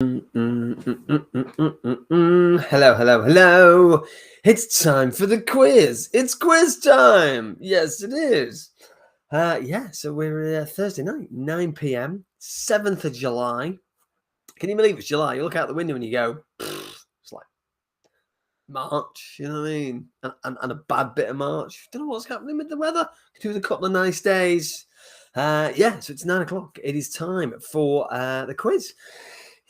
Hello, hello, hello. It's time for the quiz. It's quiz time. Yes, it is. So we're Thursday night, 9 p.m., 7th of July. Can you believe it's July? You look out the window and you go, it's like March, you know what I mean? And a bad bit of March. Don't know what's happening with the weather. Could do with a couple of nice days. So it's 9 o'clock. It is time for the quiz.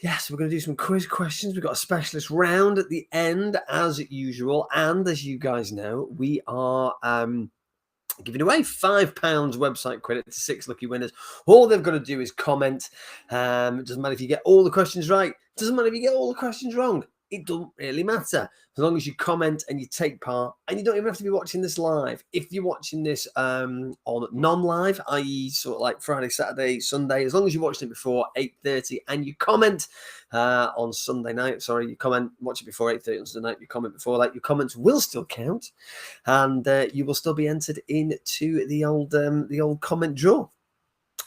Yes, we're going to do some quiz questions. We've got a specialist round at the end, as usual. And as you guys know, we are giving away £5 website credit to 6 lucky winners. All they've got to do is comment. It doesn't matter if you get all the questions right. It doesn't matter if you get all the questions wrong. It doesn't really matter as long as you comment and you take part, and you don't even have to be watching this live. If you're watching this on non-live, i.e. sort of like Friday, Saturday, Sunday, as long as you're watching it before 8:30 and you comment on Sunday night, you watch it before 8:30 on Sunday night, you comment before that, your comments will still count, and you will still be entered into the old comment draw,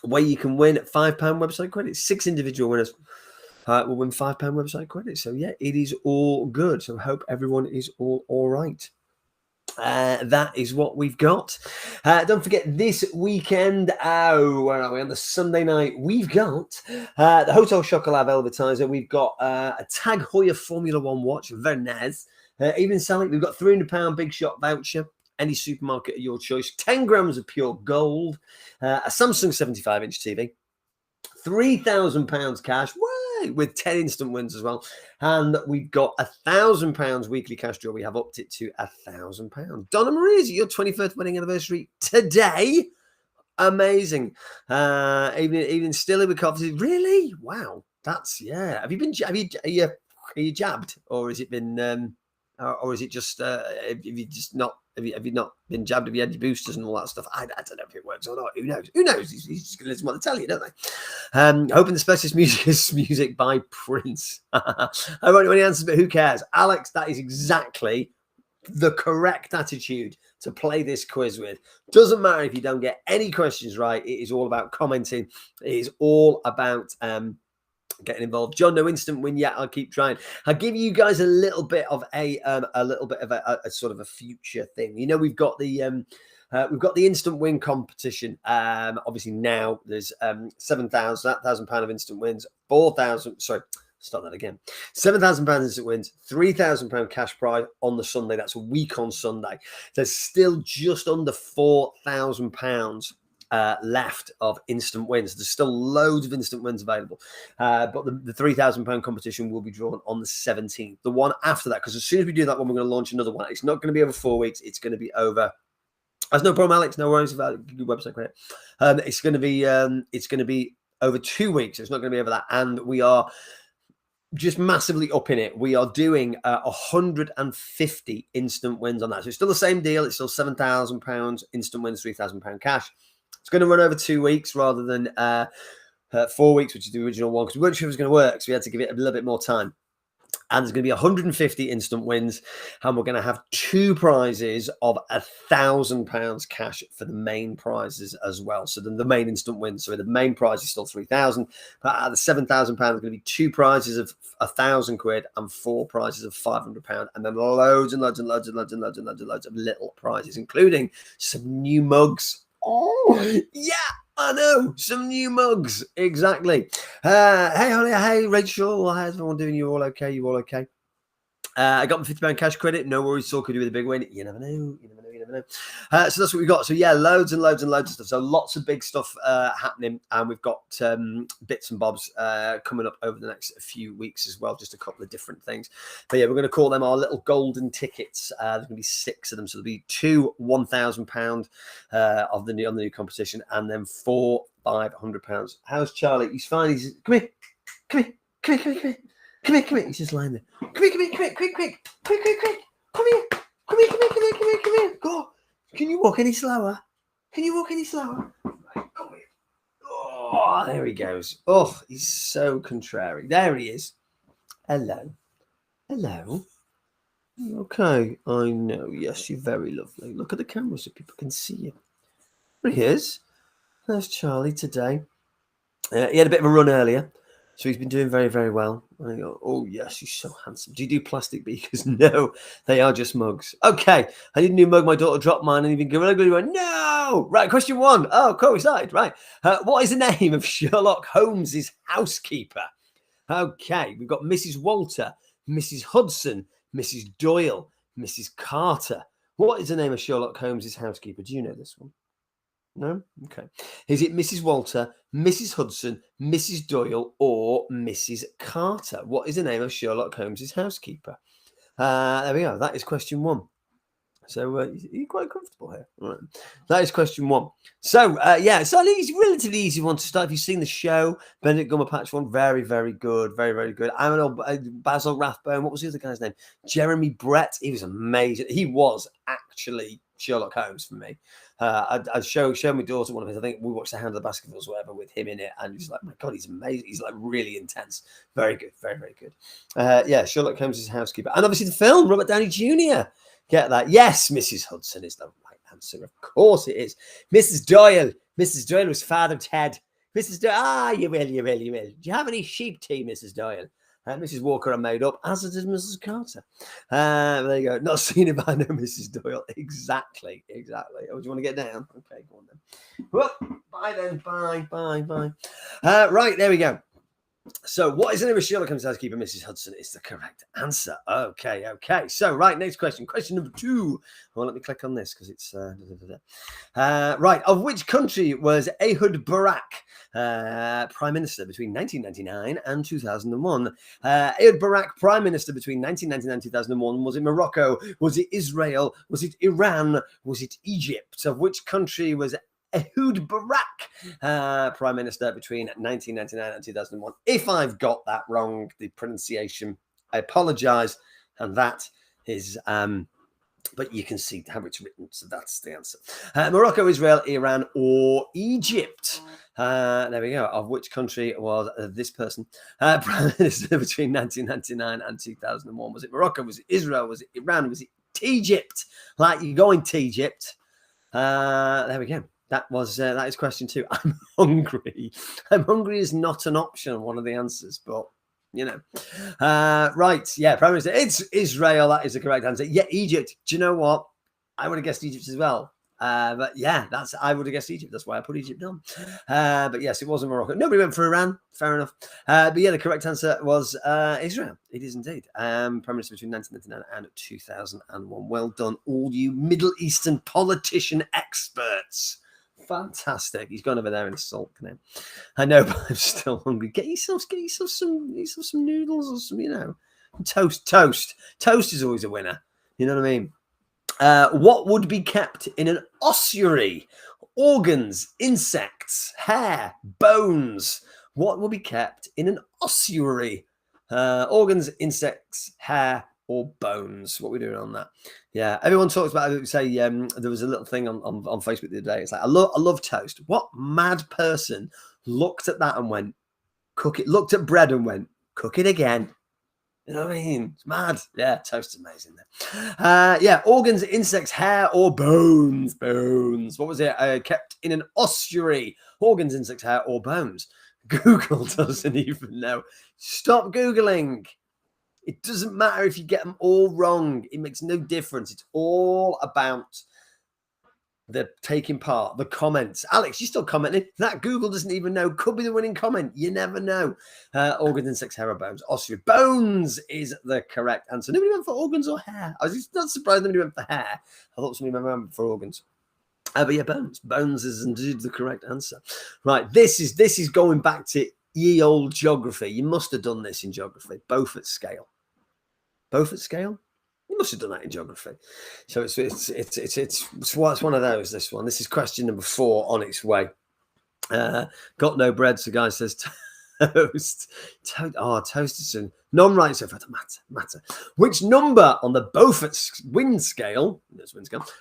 where you can win £5 website credit. 6 individual winners will win £5 website credit. So yeah, it is all good. So I hope everyone is all right. That is what we've got. Don't forget, this weekend, where are we? On the Sunday night, we've got the Hotel Chocolat Velvetizer. We've got a Tag Heuer Formula One watch, very nice. Even selling, we've got £300 Big Shot voucher. Any supermarket of your choice. 10 grams of pure gold. A Samsung 75-inch TV. £3,000 cash, with 10 instant wins as well. And we've got £1,000 weekly cash draw. We have upped it to £1,000. Donna Marie, is it your 21st wedding anniversary today? Amazing. Even still with coffee. Really? Wow. That's, yeah. Have you jabbed, or has it been or is it just have you not been jabbed? Have you had your boosters and all that stuff? I don't know if it works or not. Who knows? He's just going to listen to what they tell you, don't they? Hoping the specialist music is music by Prince. I won't know any answers, but who cares? Alex, that is exactly the correct attitude to play this quiz with. Doesn't matter if you don't get any questions right. It is all about commenting. It is all about getting involved. John, no instant win yet. I'll keep trying. I'll give you guys a little bit of a sort of a future thing. You know, we've got the instant win competition. Obviously now there's £7,000 of instant wins, £7,000 instant wins, £3,000 cash prize on the Sunday. That's a week on Sunday. There's still just under £4,000 left of instant wins. There's still loads of instant wins available, but the £3,000 competition will be drawn on the 17th. The one after that, because as soon as we do that one, we're going to launch another one. It's not going to be over 4 weeks. It's going to be over. That's no problem, Alex. No worries about your website credit. It's going to be over 2 weeks. It's not going to be over that, and we are just massively upping it. We are doing 150 instant wins on that. So it's still the same deal. It's still £7,000 instant wins, £3,000 cash. It's going to run over 2 weeks rather than 4 weeks, which is the original one, because we weren't sure it was going to work, so we had to give it a little bit more time. And there's going to be 150 instant wins, and we're going to have 2 prizes of £1,000 cash for the main prizes as well. So the main instant wins. So the main prize is still 3,000, but out of the £7,000, there's going to be 2 prizes of £1,000 and 4 prizes of £500, and then loads and loads and loads and loads and loads and loads and loads of little prizes, including some new mugs. Oh, yeah, I know. Some new mugs. Exactly. Hey, Holly. Hey, Rachel. How's everyone doing? You all okay? You all okay? I got my £50 cash credit. No worries. So could do with a big win. You never know. So that's what we've got. So yeah, loads and loads and loads of stuff. So lots of big stuff happening, and we've got bits and bobs coming up over the next few weeks as well. Just a couple of different things. But yeah, we're going to call them our little golden tickets. There's going to be 6 of them. So there'll be 2 £1,000 of the new competition, and then 4 £500. How's Charlie? He's fine. He's come here. He's just lying there. Come here, quick. Come here. Go. Can you walk any slower? Right, come here. Oh, there he goes. Oh, he's so contrary. There he is. Hello. Okay, I know. Yes, you're very lovely. Look at the camera so people can see you. There he is. There's Charlie today. He had a bit of a run earlier. So he's been doing very, very well. And I go, oh, yes, he's so handsome. Do you do plastic beakers? No, they are just mugs. Okay, I need a new mug. My daughter dropped mine and even Gorilla Glue went, no. Right, question 1. Oh, coincide. Right. What is the name of Sherlock Holmes's housekeeper? Okay, we've got Mrs. Walter, Mrs. Hudson, Mrs. Doyle, Mrs. Carter. What is the name of Sherlock Holmes's housekeeper? Do you know this one? No? Okay. Is it Mrs. Walter, Mrs. Hudson, Mrs. Doyle, or Mrs. Carter? What is the name of Sherlock Holmes's housekeeper? There we go. That is question 1. So you're quite comfortable here. All right. That is question 1. So yeah, so it's a relatively easy one to start. If you've seen the show, Benedict Cumberbatch one, very, very good, very, very good. I'm an old Basil Rathbone. What was the other guy's name? Jeremy Brett. He was amazing. He was actually Sherlock Holmes for me. I'd show my daughter one of his. I think we watched The Hound of the Baskervilles, whatever, with him in it, and he's like, my God, he's amazing. He's like really intense. Very good, very, very good. Yeah, Sherlock Holmes' housekeeper, and obviously the film, Robert Downey Jr. Get that? Yes, Mrs. Hudson is the right answer. Of course it is. Mrs. Doyle. Mrs. Doyle was Father Ted. Mrs. Doyle. You will. Do you have any sheep tea, Mrs. Doyle? Mrs. Walker I made up, as did Mrs. Carter. There you go. Not seen it, but I know Mrs. Doyle. Exactly. Oh, do you want to get down? Okay, go on then. Well, bye then. Bye. Right, there we go. So, what is the name of Sherlock Holmes' housekeeper? Mrs. Hudson is the correct answer. Okay. So, right, next question. Question number 2. Well, let me click on this because it's right. Of which country was Ehud Barak Prime Minister between 1999 and 2001? Ehud Barak Prime Minister between 1999 and 2001. Was it Morocco? Was it Israel? Was it Iran? Was it Egypt? Of which country was Ehud Barak, Prime Minister between 1999 and 2001. If I've got that wrong, the pronunciation, I apologize. And that is, but you can see how it's written. So that's the answer. Morocco, Israel, Iran, or Egypt. There we go. Of which country was this person Prime Minister between 1999 and 2001? Was it Morocco? Was it Israel? Was it Iran? Was it Egypt? Like you're going to Egypt. There we go. That is question 2. I'm hungry. I'm hungry is not an option, one of the answers, but you know. Right, yeah, Prime Minister. It's Israel. That is the correct answer. Yeah, Egypt. Do you know what? I would have guessed Egypt as well. But yeah, I would have guessed Egypt. That's why I put Egypt on. But yes, it wasn't Morocco. Nobody went for Iran. Fair enough. But yeah, the correct answer was Israel. It is indeed. Prime Minister between 1999 and 2001. Well done, all you Middle Eastern politician experts. Fantastic. He's gone over there in a sulk now. I know, but I'm still hungry. Get yourself some noodles or some, toast. Toast is always a winner. You know what I mean? What would be kept in an ossuary? Organs, insects, hair, bones. What will be kept in an ossuary? Organs, insects, hair, or bones. What are we doing on that? Yeah, everyone talks about it. Say there was a little thing on Facebook the other day. It's like I love toast. What mad person looked at that and went, cook it? Looked at bread and went, cook it again. You know what I mean? It's mad. Yeah, toast's amazing. Yeah, organs, insects, hair, or bones. Bones. What was it? Kept in an ossuary. Organs, insects, hair, or bones. Google doesn't even know. Stop Googling. It doesn't matter if you get them all wrong. It makes no difference. It's all about the taking part, the comments. Alex, you still commenting? That Google doesn't even know. Could be the winning comment. You never know. Organs, insects, hair, or bones. Ossuary. Bones is the correct answer. Nobody went for organs or hair. I was not surprised nobody went for hair. I thought somebody went for organs. But yeah, bones. Bones is indeed the correct answer. Right. This is going back to ye old geography. You must have done this in geography. Beaufort scale. Beaufort scale? You must have done that in geography. So it's one of those, this one. This is question number 4 on its way. Got no bread, so guy says toast. Toast is soon. Non-right, so it matter. Which number on the Beaufort wind scale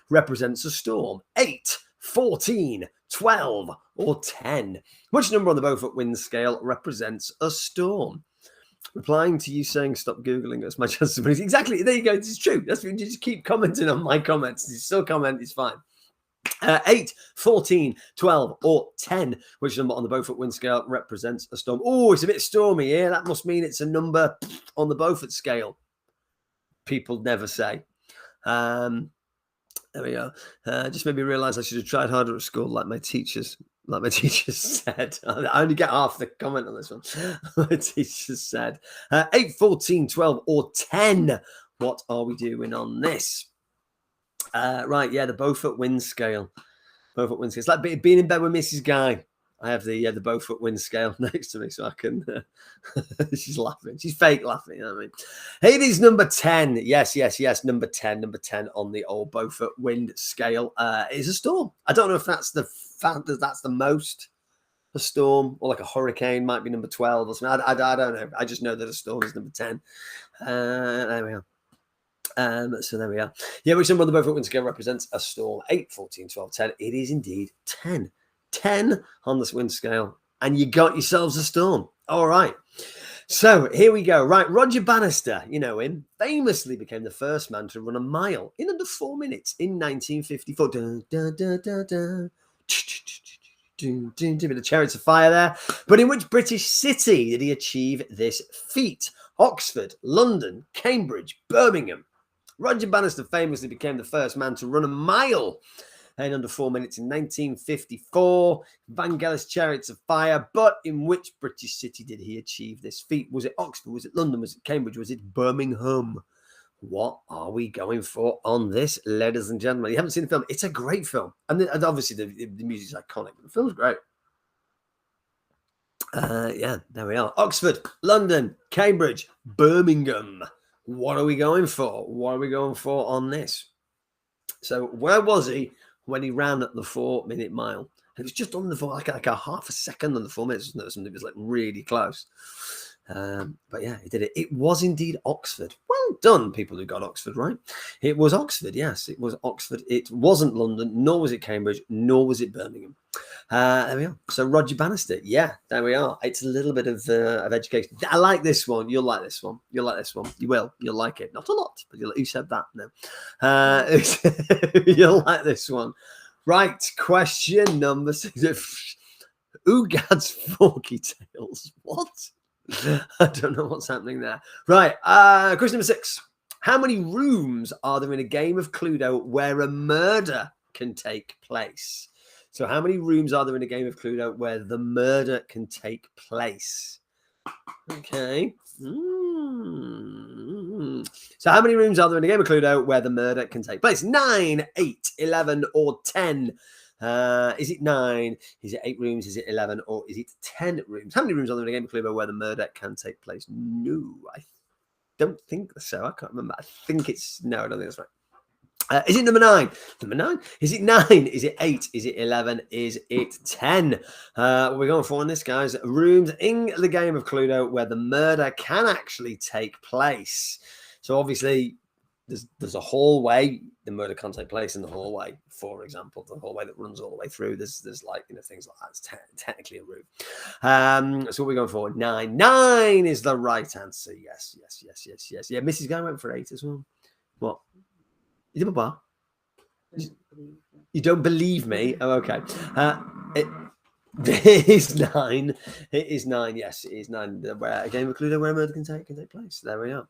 represents a storm? 8, 14, 12, or 10? Which number on the Beaufort wind scale represents a storm? Replying to you saying stop Googling, that's my chance to believe. Exactly, there you go. It's true. That's what you just keep commenting on my comments. You still comment, it's fine. 8, 14, 12, or 10. Which number on the Beaufort wind scale represents a storm? Oh, it's a bit stormy here. That must mean it's a number on the Beaufort scale. People never say. There we go. Just made me realise I should have tried harder at school, like my teachers said. I only get half the comment on this one. My teachers said 8, 14, 12, or 10. What are we doing on this? Right, yeah, the Beaufort wind scale. Beaufort wind scale. It's like being in bed with Mrs. Guy. I have the Beaufort wind scale next to me, so I can. She's laughing. She's fake laughing. You know what I mean, it is number 10. Yes. Number 10. Number 10 on the old Beaufort wind scale is a storm. I don't know if that's the fact that that's the most a storm, or like a hurricane might be number 12 or something. I don't know. I just know that a storm is number 10. There we are. So there we are. Yeah, which number on the Beaufort wind scale represents a storm? 8, 14, 12, 10. It is indeed 10. 10 on this wind scale, and you got yourselves a storm. All right. So here we go. Right, Roger Bannister, you know him, famously became the first man to run a mile in under 4 minutes in 1954. Bit of Chariots of Fire there. But in which British city did he achieve this feat? Oxford, London, Cambridge, Birmingham. Roger Bannister famously became the first man to run a mile in under 4 minutes in 1954. Vangelis Chariots of Fire. But in which British city did he achieve this feat? Was it Oxford? Was it London? Was it Cambridge? Was it Birmingham? What are we going for on this, ladies and gentlemen? You haven't seen the film. It's a great film. And obviously the music's iconic, but the film's great. Yeah, there we are. Oxford, London, Cambridge, Birmingham. What are we going for? What are we going for on this? So where was he when he ran at the 4 minute mile? It was just on the like a half a second on the 4 minutes. Wasn't it? Something was like really close. But yeah, he did it. It was indeed Oxford. Well done, people who got Oxford right. It was Oxford. Yes, it was Oxford. It wasn't London, nor was it Cambridge, nor was it Birmingham. There we are. So Roger Bannister. Yeah, there we are. It's a little bit of education. I like this one. You'll like this one. You'll like this one. You will. You'll like it. Not a lot, but you said that. No. You'll like this one. Right. Question number 6. Ugad's Forky Tales. What? I don't know what's happening there. Right. Question number 6. How many rooms are there in a game of Cluedo where a murder can take place? So how many rooms are there in a game of Cluedo where the murder can take place? Okay. So how many rooms are there in a game of Cluedo where the murder can take place? 9, 8, 11, or 10? Is it 9? Is it 8 rooms? Is it 11? Or is it 10 rooms? How many rooms are there in a game of Cluedo where the murder can take place? No, I don't think so. I can't remember. I think it's... No, I don't think that's right. Is it number 9? Number 9? Is it 9? Is it 8? Is it 11? Is it 10? What we're going for on this, guys. Rooms in the game of Cluedo where the murder can actually take place. So obviously, there's a hallway. The murder can't take place in the hallway, for example. The hallway that runs all the way through. There's like, things like that. It's technically a room. So what we're going for? 9. 9 is the right answer. Yes. Yeah, Mrs. Guy went for 8 as well. What? You did a bar? You don't believe me? Oh, okay. It is 9. It is 9. Yes, it is 9. Where a game of Cluedo where murder can take place. There we are.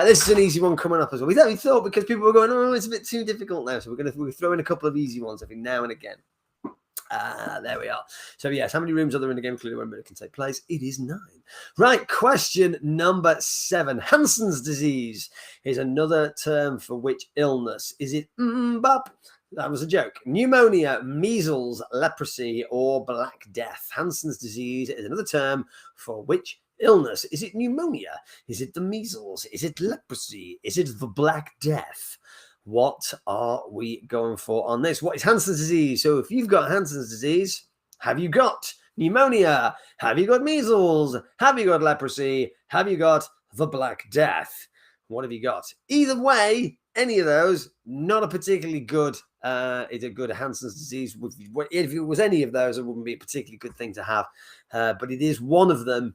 This is an easy one coming up as well. We thought because people were going, oh, it's a bit too difficult now. So we'll throw in a couple of easy ones every now and again. There we are. So yes, how many rooms are there in the game of Cluedo where murder can take place? It is 9. Right, question number 7. Hansen's disease is another term for which illness? Is it that was a joke. Pneumonia, measles, leprosy, or Black Death? Hansen's disease is another term for which illness? Is it pneumonia? Is it the measles? Is it leprosy? Is it the Black Death? What are we going for on this? What is Hansen's disease? So if you've got Hansen's disease, have you got pneumonia? Have you got measles? Have you got leprosy? Have you got the Black Death? What have you got? Either way, any of those, not a particularly good, it's a good Hansen's disease. If it was any of those, it wouldn't be a particularly good thing to have. But it is one of them.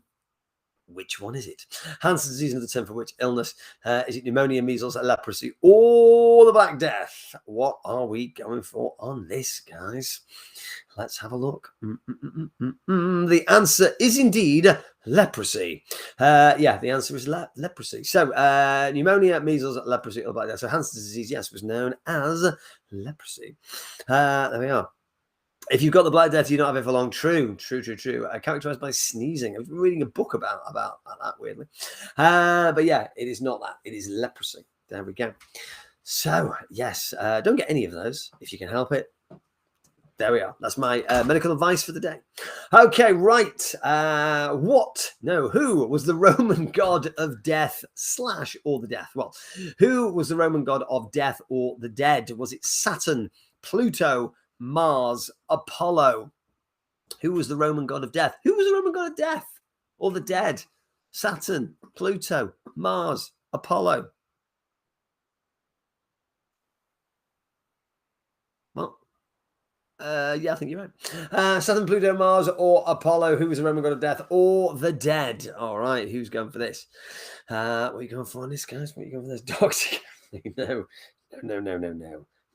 Which one is it? Hansen disease, another term for which illness? Is it pneumonia, measles, leprosy, or the Black Death? What are we going for on this, guys? Let's have a look. The answer is indeed leprosy. Yeah, the answer is leprosy. So pneumonia, measles, leprosy, or Black Death. So Hansen disease, yes, was known as leprosy. There we are. If you've got the Black Death, you don't have it for long. True. Characterized by sneezing. I was reading a book about that, weirdly. But yeah, it is not that. It is leprosy. There we go. So, yes, don't get any of those if you can help it. There we are. That's my medical advice for the day. Okay, right. Who was the Roman god of death / or the death? Well, who was the Roman god of death or the dead? Was it Saturn, Pluto, Mars, Apollo? Who was the Roman god of death? Who was the Roman god of death or the dead? Saturn, Pluto, Mars, Apollo. Well, yeah, I think you're right. Saturn, Pluto, Mars, or Apollo. Who was the Roman god of death or the dead? All right, who's going for this? What are you going for on this, guys? What are you going for this? Dogs? No.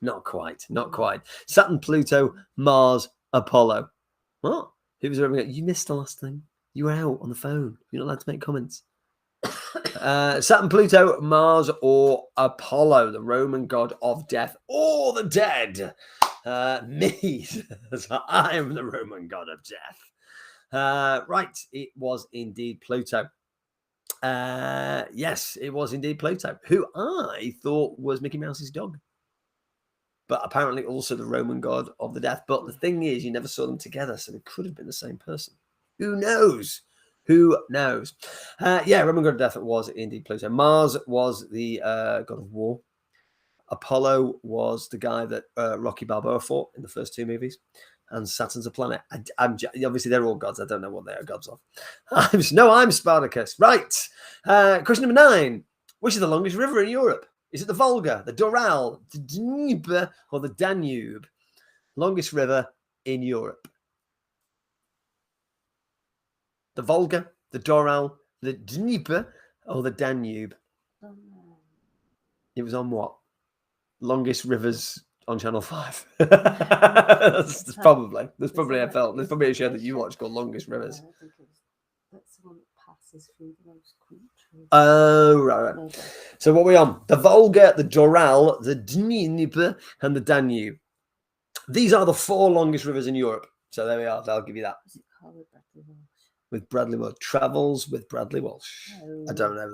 Not quite. Saturn, Pluto, Mars, Apollo. What? Who was the You missed the last thing. You were out on the phone. You're not allowed to make comments. Saturn, Pluto, Mars, or Apollo, the Roman god of death or the dead. Me. I am the Roman god of death. Right. It was indeed Pluto. Yes, it was indeed Pluto, who I thought was Mickey Mouse's dog, but apparently also the Roman god of the death. But the thing is, you never saw them together, so it could have been the same person. Who knows? Yeah, Roman god of death was indeed Pluto. Mars was the god of war. Apollo was the guy that Rocky Balboa fought in the first 2 movies. And Saturn's a planet. Obviously, they're all gods. I don't know what they are gods of. I'm Spartacus. Right. Question number 9. Which is the longest river in Europe? Is it the Volga, the Doral, the Dnieper, or the Danube? Longest river in Europe. The Volga, the Doral, the Dnieper, or the Danube? It was on what? Longest rivers on Channel 5. There's probably a show that you watch called Longest Rivers. I think that's the one that passes through the most countries. Oh, right. Okay. So what are we on? The Volga, the Doral, the Dnieper, and the Danube. These are the 4 longest rivers in Europe. So there we are. I'll give you that. Is it called Bradley Walsh? With Bradley Walsh. Travels with Bradley Walsh. Oh. I don't know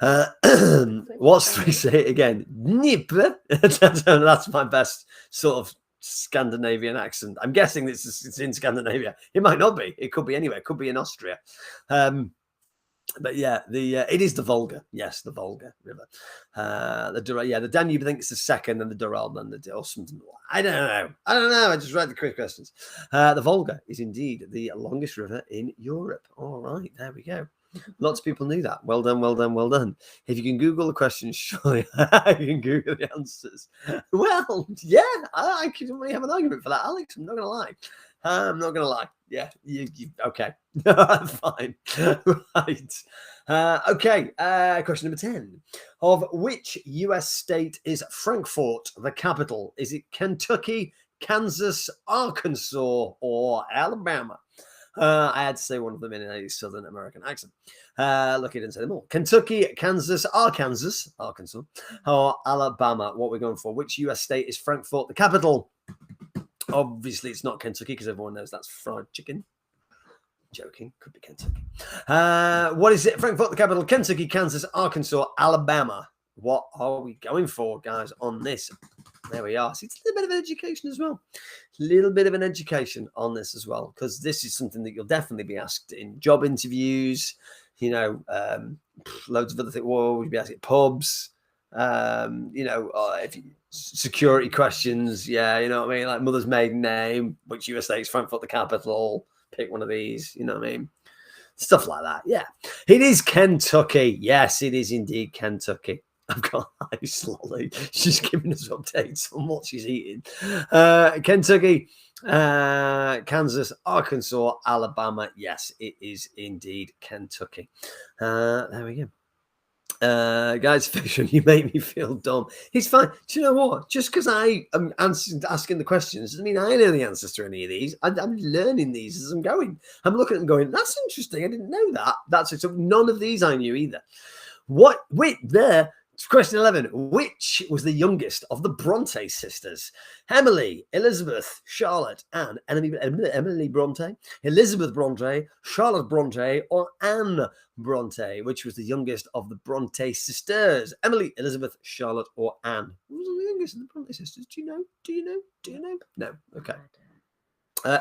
them. What's 3? Say it again. Dnieper. That's my best sort of Scandinavian accent. I'm guessing it's in Scandinavia. It might not be. It could be anywhere. It could be in Austria. But yeah, it is the Volga. Yes, the Volga River. The Danube, I think it's the second, and the Doral, then or something. I don't know. I just read the quick questions. The Volga is indeed the longest river in Europe. All right, there we go. Lots of people knew that. Well done. If you can Google the questions, surely you can Google the answers. Well, yeah, I can really have an argument for that, Alex. I'm not going to lie. Yeah, you okay. Fine. Right. Okay. Question number 10. Of which US state is Frankfurt the capital? Is it Kentucky, Kansas, Arkansas, or Alabama? I had to say one of them in a Southern American accent. Look, I didn't say them all. Kentucky, Kansas, Arkansas, or Alabama. What we're going for? Which US state is Frankfurt the capital? Obviously, it's not Kentucky because everyone knows that's fried chicken. Joking. Could be Kentucky. What is it? Frankfurt, the capital. Kentucky, Kansas, Arkansas, Alabama. What are we going for, guys, on this? There we are. See, it's a little bit of an education as well. A little bit of an education on this as well, because this is something that you'll definitely be asked in job interviews, loads of other things. Well, you'll be asked at pubs, if you, security questions. Yeah, you know what I mean? Like mother's maiden name, which US state is Frankfurt the capital. Pick one of these, you know what I mean? Stuff like that. Yeah. It is Kentucky. Yes, it is indeed Kentucky. I've got Slolly. She's giving us updates on what she's eating. Kentucky Kansas, Arkansas, Alabama. Yes, it is indeed Kentucky. There we go. Guys, Fisher, you make me feel dumb. It's fine. Do you know what? Just because I am asking the questions doesn't mean I know the answers to any of these. I'm learning these as I'm going. I'm looking at them going, that's interesting. I didn't know that. That's it. So none of these I knew either. What? Wait, there. Question 11. Which was the youngest of the Bronte sisters? Emily, Elizabeth, Charlotte, Anne. Emily Bronte, Elizabeth Bronte, Charlotte Bronte, or Anne Bronte? Which was the youngest of the Bronte sisters? Emily, Elizabeth, Charlotte, or Anne? Who was the youngest of the Bronte sisters? Do you know? Do you know? Do you know? No. Okay.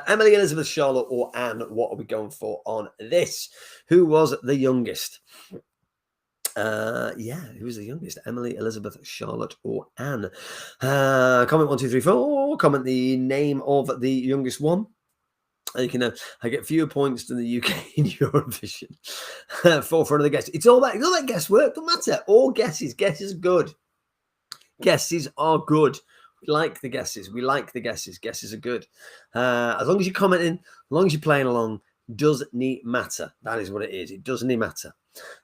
Emily, Elizabeth, Charlotte, or Anne? What are we going for on this? Who was the youngest? Who was the youngest? Emily, Elizabeth, Charlotte, or Anne? Comment 1, 2, 3, 4. Comment the name of the youngest one. You can I get fewer points than the UK in Eurovision for front of the guess. It's all that guesswork. Don't matter. All guesses. Guesses are good. Guesses are good. We like the guesses. We like the guesses. Guesses are good. As long as you're commenting, as long as you're playing along, doesn't matter. That is what it is. It doesn't matter.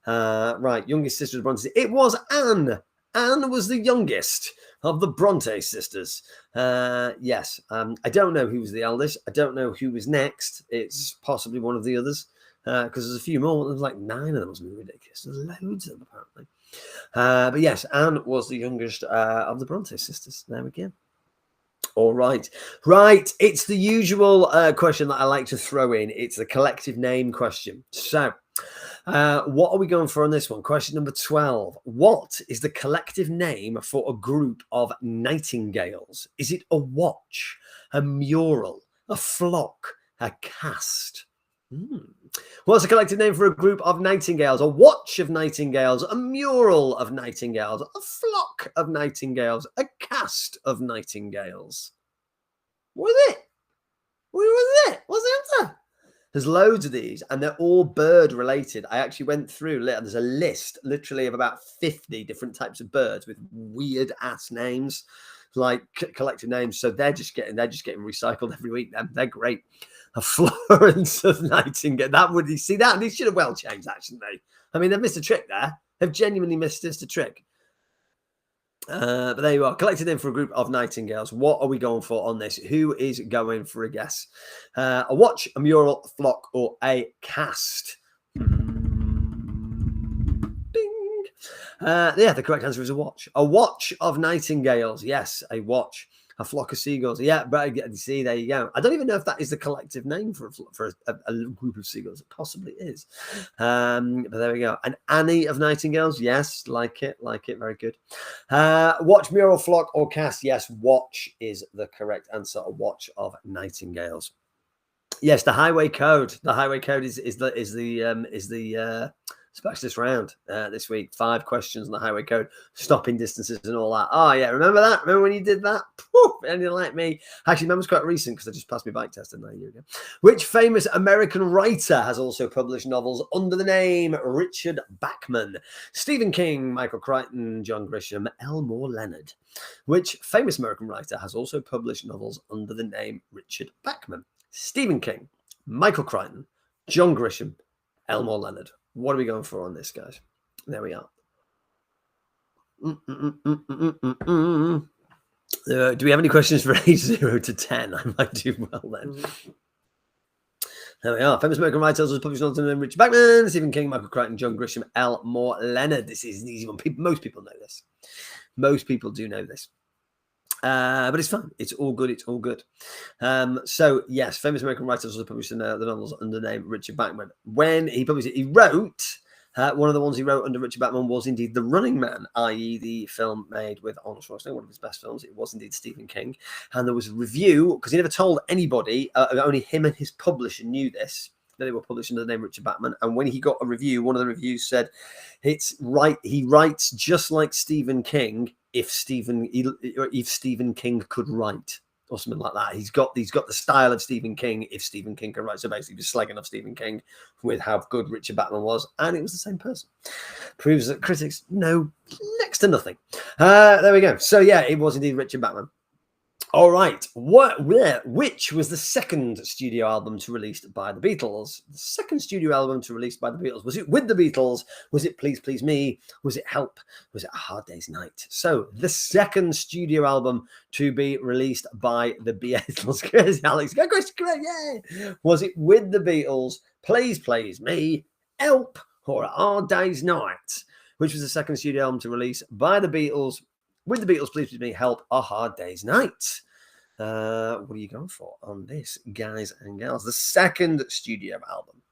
Right, youngest sister of Bronte. It was Anne. Anne was the youngest of the Bronte sisters. Yes. I don't know who was the eldest. I don't know who was next. It's possibly one of the others because there's a few more. There's like 9 of them. It's ridiculous. There's loads of them apparently. But yes, Anne was the youngest of the Bronte sisters. There we go. All right. Right. It's the usual question that I like to throw in. It's the collective name question. So what are we going for on this one? Question number 12. What is the collective name for a group of nightingales? Is it a watch, a mural, a flock, a cast? What's the collective name for a group of nightingales? A watch of nightingales, a mural of nightingales, a flock of nightingales, a cast of nightingales. What was it? What was it? What's the answer? There's loads of these, and they're all bird related. I actually went through. There's a list, literally, of about 50 different types of birds with weird ass names, like collective names. So they're just getting recycled every week. They're great. A Florence of Nightingale. That would you see that? They should have well changed that, shouldn't they? I mean, they've missed a trick there. They've genuinely missed a trick. But there you are. Collected in for a group of nightingales. What are we going for on this? Who is going for a guess? A watch, a mural, a flock, or a cast? Bing. The correct answer is a watch. A watch of nightingales. Yes, a watch. A flock of seagulls. Yeah, but you see, there you go. I don't even know if that is the collective name for a group of seagulls. It possibly is. But there we go. An Annie of nightingales. Yes, like it. Very good. Watch, mural, flock, or cast. Yes, watch is the correct answer. A watch of nightingales. Yes, the highway code. The highway code is the specialist round this week. 5 questions on the highway code, stopping distances and all that. Oh yeah, remember that? Remember when you did that? Poof, anything like me? Actually, memory's quite recent because I just passed my bike test a year ago. Which famous American writer has also published novels under the name Richard Bachman? Stephen King, Michael Crichton, John Grisham, Elmore Leonard. Which famous American writer has also published novels under the name Richard Bachman? Stephen King, Michael Crichton, John Grisham, Elmore Leonard. What are we going for on this, guys? There we are. Do we have any questions for age 0 to 10? I might do well then. There we are. Famous American writers was published under the name Richard Bachman, Stephen King, Michael Crichton, John Grisham, Elmore Leonard. This is an easy one. Most people know this. Most people do know this. But it's fun. It's all good. It's all good. So, yes, famous American writers also published the novels under the name Richard Bachman. When he published it, he wrote, one of the ones he wrote under Richard Bachman was indeed The Running Man, i.e. the film made with Arnold Schwarzenegger, one of his best films. It was indeed Stephen King. And there was a review, because he never told anybody, only him and his publisher knew this, that they were published under the name Richard Bachman. And when he got a review, one of the reviews said, "It's right. He writes just like Stephen King. If Stephen King could write," or something like that. He's got the style of Stephen King. If Stephen King could write, so basically, just slagging off Stephen King with how good Richard Bachman was, and it was the same person. Proves that critics know next to nothing. There we go. So yeah, it was indeed Richard Bachman. All right. Which was the second studio album to released by the Beatles? The second studio album to released by the Beatles. Was it With the Beatles? Was it Please Please Me? Was it Help? Was it A Hard Day's Night? So the second studio album to be released by the Beatles. Alex, go question correct. Yeah. Was it With the Beatles? Please Please Me? Help? Or A Hard Day's Night? Which was the second studio album to release by the Beatles? With the Beatles, Please Please Me, Help, A Hard Day's Night. What are you going for on this, guys and gals? The second studio album.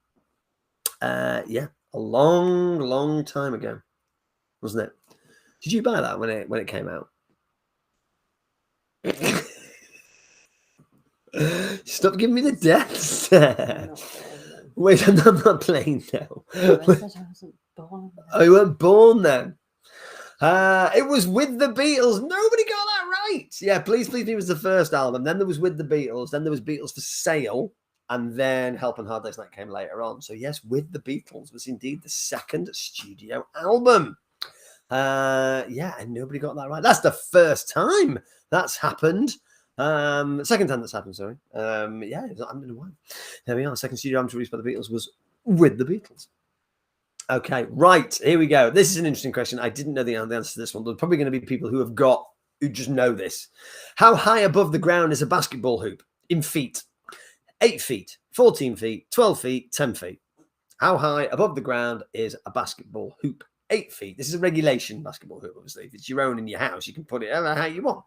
Yeah, a long time ago, wasn't it? Did you buy that when it came out? Stop giving me the death stare. Wait, I'm not playing now. I said I wasn't born. Oh, you weren't born then. It was With the Beatles. Nobody got that right. Yeah, Please Please Me was the first album. Then there was With the Beatles. Then there was Beatles for Sale. And then Help and Hard Day's Night came later on. So yes, With the Beatles was indeed the second studio album. Yeah, and nobody got that right. That's the first time that's happened. Second time that's happened, sorry. Yeah, it's not happened in a while. There we are. Second studio album released by the Beatles was With the Beatles. Okay, right, here we go. This is an interesting question. I didn't know the answer to this one. There's probably going to be people who just know this. How high above the ground is a basketball hoop in feet? 8 feet, 14 feet, 12 feet, 10 feet. How high above the ground is a basketball hoop? 8 feet. This is a regulation basketball hoop, obviously. If it's your own in your house, you can put it how you want.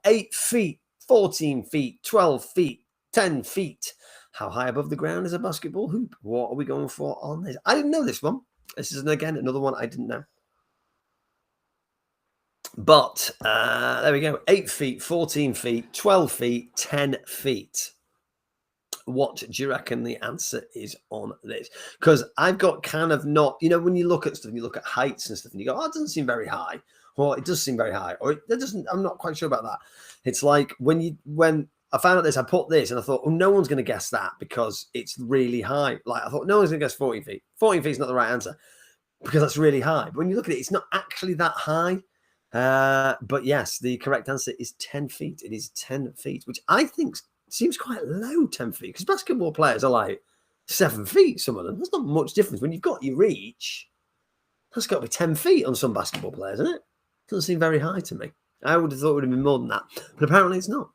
8 feet, 14 feet, 12 feet, 10 feet. How high above the ground is a basketball hoop? What are we going for on this? I didn't know this one. This is, again, another one I didn't know. But there we go. 8 feet, 14 feet, 12 feet, 10 feet. What do you reckon the answer is on this? Because I've got kind of not, when you look at stuff, you look at heights and stuff, and you go, oh, it doesn't seem very high. Or it does seem very high. Or it doesn't, I'm not quite sure about that. It's like when I found out this, I put this and I thought, oh, no one's going to guess that because it's really high. Like I thought, no one's going to guess 14 feet. 14 feet is not the right answer because that's really high. But when you look at it, it's not actually that high. But yes, the correct answer is 10 feet. It is 10 feet, which I think seems quite low, 10 feet, because basketball players are like 7 feet, some of them. There's not much difference. When you've got your reach, that's got to be 10 feet on some basketball players, isn't it? Doesn't seem very high to me. I would have thought it would have been more than that, but apparently it's not.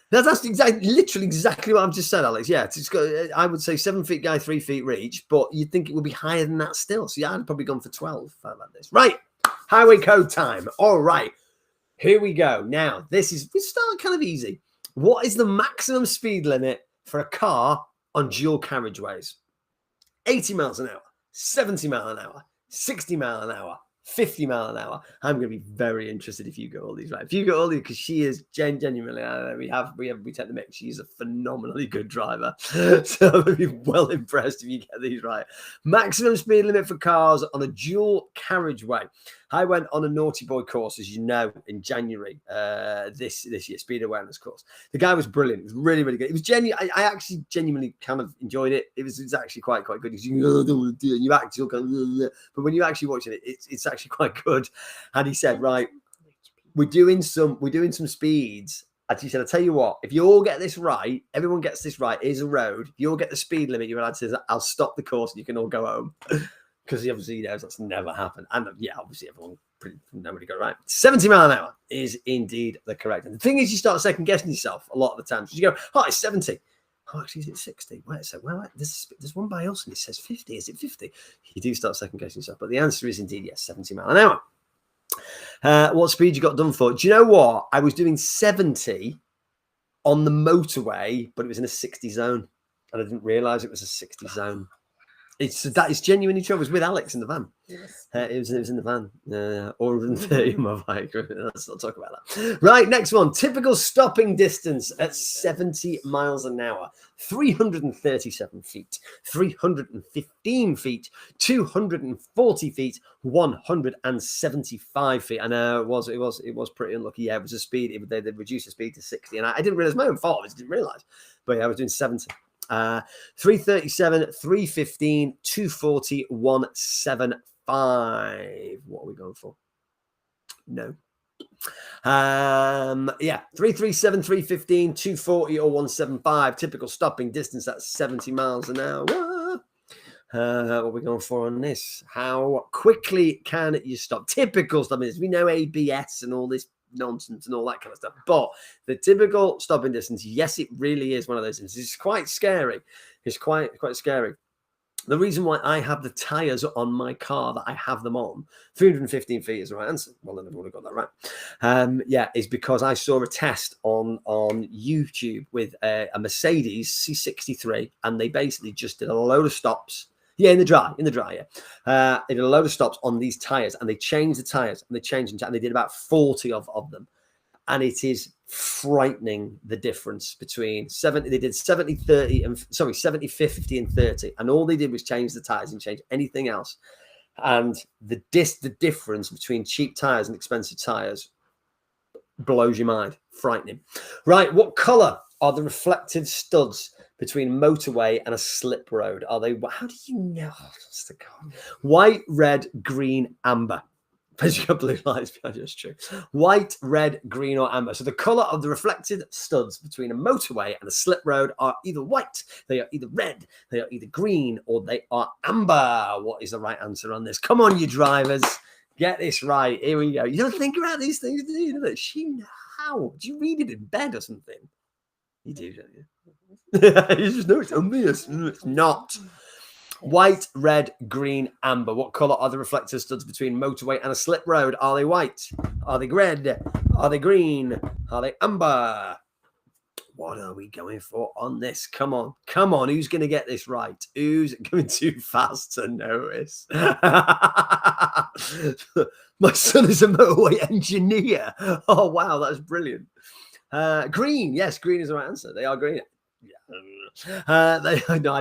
That's literally exactly what I've just said, Alex. Yeah, it's got, I would say 7 feet guy, 3 feet reach, but you'd think it would be higher than that still. So yeah, I'd probably gone for 12 if I like this. Right, highway code time. All right, here we go. Now, we start kind of easy. What is the maximum speed limit for a car on dual carriageways? 80 miles an hour, 70 miles an hour, 60 miles an hour, 50 miles an hour. I'm going to be very interested if you got all these right. If you got all these, because she is genuinely, we take the mix. She's a phenomenally good driver. So I'm going to be well impressed if you get these right. Maximum speed limit for cars on a dual carriageway. I went on a naughty boy course, as you know, in January this year, speed awareness course. The guy was brilliant. It was really, really good. It was genuine. I actually genuinely kind of enjoyed it. It was actually quite good. Because you actually go, but when you actually watch it, it's actually quite good. And he said, right, we're doing some speeds. And he said, I'll tell you what, if you all get this right, everyone gets this right, here's a road. If you all get the speed limit, you're allowed to say, I'll stop the course and you can all go home. Because he obviously knows that's never happened. And yeah, obviously nobody got it right. 70 miles an hour is indeed the correct. And the thing is, you start second guessing yourself a lot of the time. So you go, oh, it's 70. Oh, actually, is it 60? Wait a second. Well, there's one by us and it says 50. Is it 50? You do start second guessing yourself. But the answer is indeed yes, 70 miles an hour. What speed you got done for? Do you know what? I was doing 70 on the motorway, but it was in a 60 zone. And I didn't realize it was a 60 zone. That is genuinely true. I was with Alex in the van. Yes. It was in the van. 130 on my bike. Let's not talk about that. Right, next one. Typical stopping distance at 70 miles an hour. 337 feet, 315 feet, 240 feet, 175 feet. I know it was pretty unlucky. Yeah, it was a speed. They reduced the speed to 60, and I didn't realize my own fault. I just didn't realize. But yeah, I was doing 70. 337, 315, 240, 175. What are we going for? No. Yeah, 337, 315, 240 or 175. Typical stopping distance, that's 70 miles an hour. What are we going for on this? How quickly can you stop? Typical stopping distance. We know ABS and all this nonsense and all that kind of stuff. But the typical stopping distance, yes, it really is one of those things. It's quite scary. It's quite scary. The reason why I have the tyres on my car that I have them on, 315 feet is the right answer. Well, then I've already got that right. Yeah, is because I saw a test on YouTube with a Mercedes C63, and they basically just did a load of stops. Yeah, in the dry, yeah. They did a load of stops on these tyres, and they changed the tyres, and they did about 40 of them. And it is frightening, the difference between 70. They did 70, 30, and 70, 50, and 30. And all they did was change the tires and change anything else. And the difference between cheap tires and expensive tires blows your mind. Frightening. Right. What color are the reflective studs between motorway and a slip road? Are they? How do you know? What's the color? White, red, green, amber. Because you got blue lights behind you, it's true. White, red, green, or amber. So the colour of the reflected studs between a motorway and a slip road are either white, they are either red, they are either green, or they are amber. What is the right answer on this? Come on, you drivers. Get this right. Here we go. You don't think about these things, do you? How? Do you read it in bed or something? You do, don't you? You just know it's obvious. It's not. White, red, green, amber. What colour are the reflector studs between motorway and a slip road? Are they white? Are they red? Are they green? Are they amber? What are we going for on this? Come on. Who's going to get this right? Who's going too fast to notice? My son is a motorway engineer. Oh, wow. That's brilliant. Green. Yes, green is the right answer. They are green. No, I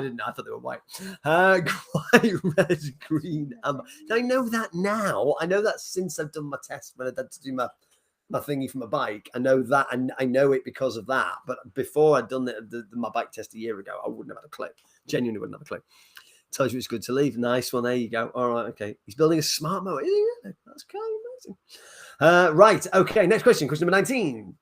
didn't know. I thought they were white. White, red, green, amber. I know that now. I know that since I've done my test when I had to do my thingy for my bike. I know that, and I know it because of that. But before I'd done my bike test a year ago, I wouldn't have had a clue. Genuinely wouldn't have a clue. Tells you it's good to leave. Nice one. There you go. All right. Okay. He's building a smart motor. That's kind of amazing. Right. Okay. Next question. Question number 19.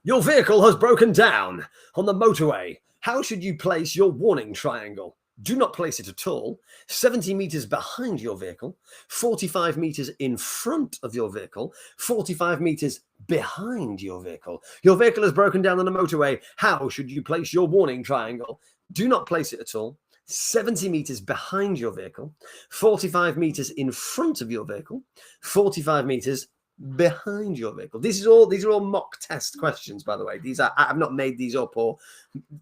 Your vehicle has broken down on the motorway. How should you place your warning triangle? Do not place it at all. 70 meters behind your vehicle, 45 meters in front of your vehicle, 45 meters behind your vehicle. Your vehicle has broken down on the motorway. How should you place your warning triangle? Do not place it at all. 70 meters behind your vehicle, 45 meters in front of your vehicle, 45 meters behind your vehicle. These are all mock test questions, by the way. I've not made these up or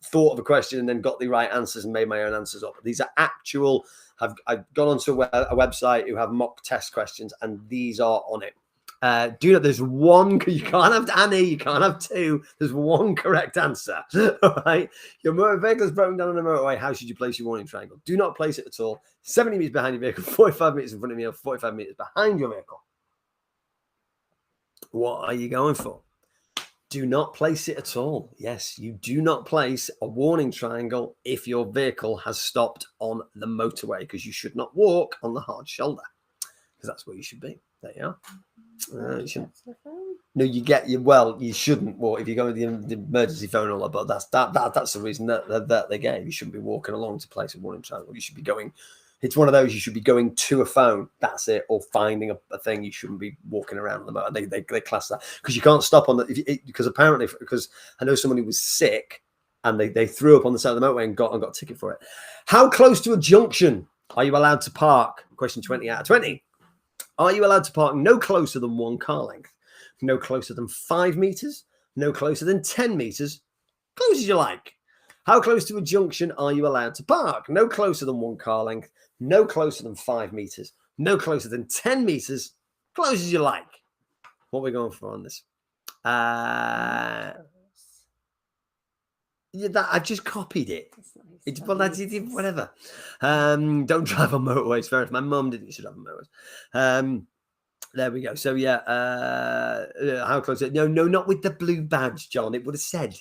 thought of a question and then got the right answers and made my own answers up. These are actual. I've gone onto a website who have mock test questions, and these are on it. Do you know there's one? You can't have Annie. You can't have two. There's one correct answer. All right. Your motor vehicle is broken down on the motorway. How should you place your warning triangle? Do not place it at all. 70 meters behind your vehicle, 45 meters in front of you, 45 meters behind your vehicle. What are you going for? Do not place it at all. Yes, you do not place a warning triangle if your vehicle has stopped on the motorway, because you should not walk on the hard shoulder, because that's where you should be. There you are. You shouldn't walk if you go with the emergency phone and all that, but that's the reason that they gave. You shouldn't be walking along to place a warning triangle. You should be going. It's one of those, you should be going to a phone. That's it. Or finding a thing. You shouldn't be walking around the motor. They class that because you can't stop on that. Because apparently, because I know someone who was sick and they threw up on the side of the motorway and got a ticket for it. How close to a junction are you allowed to park? Question 20 out of 20. Are you allowed to park no closer than 1 car length? No closer than 5 meters? No closer than 10 meters? Close as you like. How close to a junction are you allowed to park? No closer than 1 car length. No closer than 5 meters. No closer than 10 meters. Close as you like. What are we going for on this? I've just copied it. It's whatever. Don't drive on motorways. Fair enough. My mum didn't used to drive on motorways. There we go. So yeah, how close? No, not with the blue badge, John. It would have said.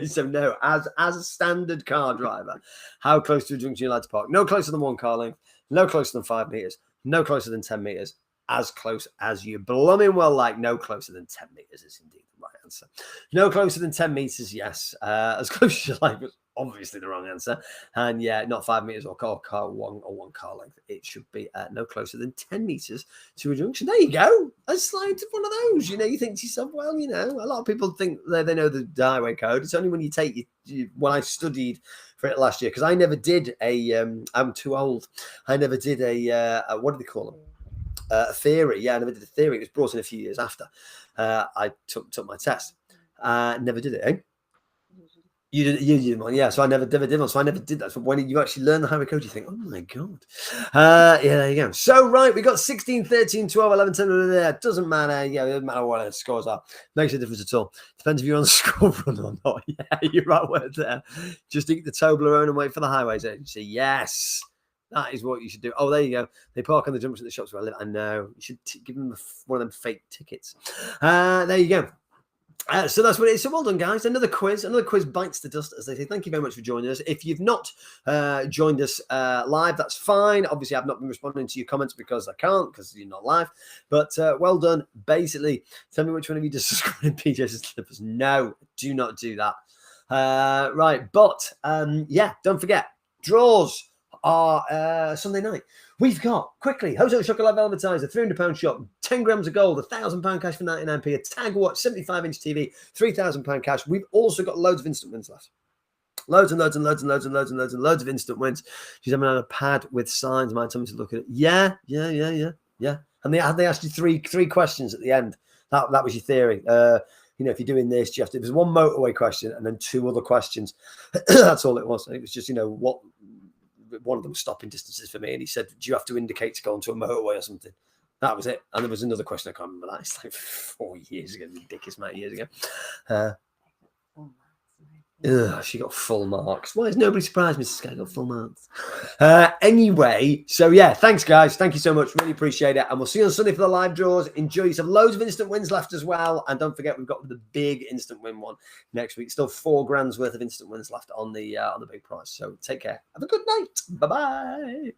So no, as a standard car driver, how close to a junction you like to park? No closer than 1 car length. No closer than 5 meters. No closer than 10 meters. as close as you blooming well like. No closer than 10 meters is indeed the right answer. No closer than 10 meters, yes. As close as you like was obviously the wrong answer. And yeah, not 5 meters or one car length. It should be no closer than 10 meters to a junction. There you go. A slide to one of those. You know, you think to yourself, well, you know, a lot of people think they know the highway code. It's only when you take when I studied for it last year, because I never did I'm too old. I never did a what do they call them? A theory. Yeah, I never did a theory. It was brought in a few years after I took my test. Never did it, eh? You did one, yeah. So I never did one. So I never did that. So when you actually learn the highway code, you think, oh my God. Yeah, there you go. So, right, we got 16, 13, 12, 11, 10. There. Doesn't matter. Yeah, it doesn't matter what the scores are. Makes a difference at all. Depends if you're on the school run or not. Yeah, you're right word there. Just eat the Toblerone and wait for the highways agency. Yes. That is what you should do. Oh, there you go. They park on the junction at the shops where I live. I know. You should give them one of them fake tickets. There you go. So that's what it is. So well done, guys. Another quiz bites the dust, as they say. Thank you very much for joining us. If you've not joined us live, that's fine. Obviously, I've not been responding to your comments because I can't, because you're not live. But well done. Basically, tell me which one of you just subscribed to PJs and Slippers. No, do not do that. Right, but yeah, don't forget, draws are Sunday night. We've got, quickly, Hotel Chocolate Velvetizer, £300 shop, 10 grams of gold, £1,000 cash for 99p, a tag watch, 75-inch TV, £3,000 cash. We've also got loads of instant wins left. Loads and loads and loads and loads and loads and loads and loads of instant wins. She's having on a pad with signs. Might tell me to look at it. Yeah. And they asked you three questions at the end. That was your theory. You know, if you're doing this, you have to. It was one motorway question and then two other questions. That's all it was. It was just, you know, what. One of them was stopping distances for me, and he said, do you have to indicate to go onto a motorway or something? That was it. And there was another question, I can't remember that. It's like 4 years ago, ridiculous amount of years ago. She got full marks. Why is nobody surprised Mrs. Sky got full marks? Anyway, so yeah, thanks guys. Thank you so much. Really appreciate it. And we'll see you on Sunday for the live draws. Enjoy yourself. Loads of instant wins left as well. And don't forget, we've got the big instant win one next week. Still £4 worth of instant wins left on the big prize. So take care. Have a good night. Bye-bye.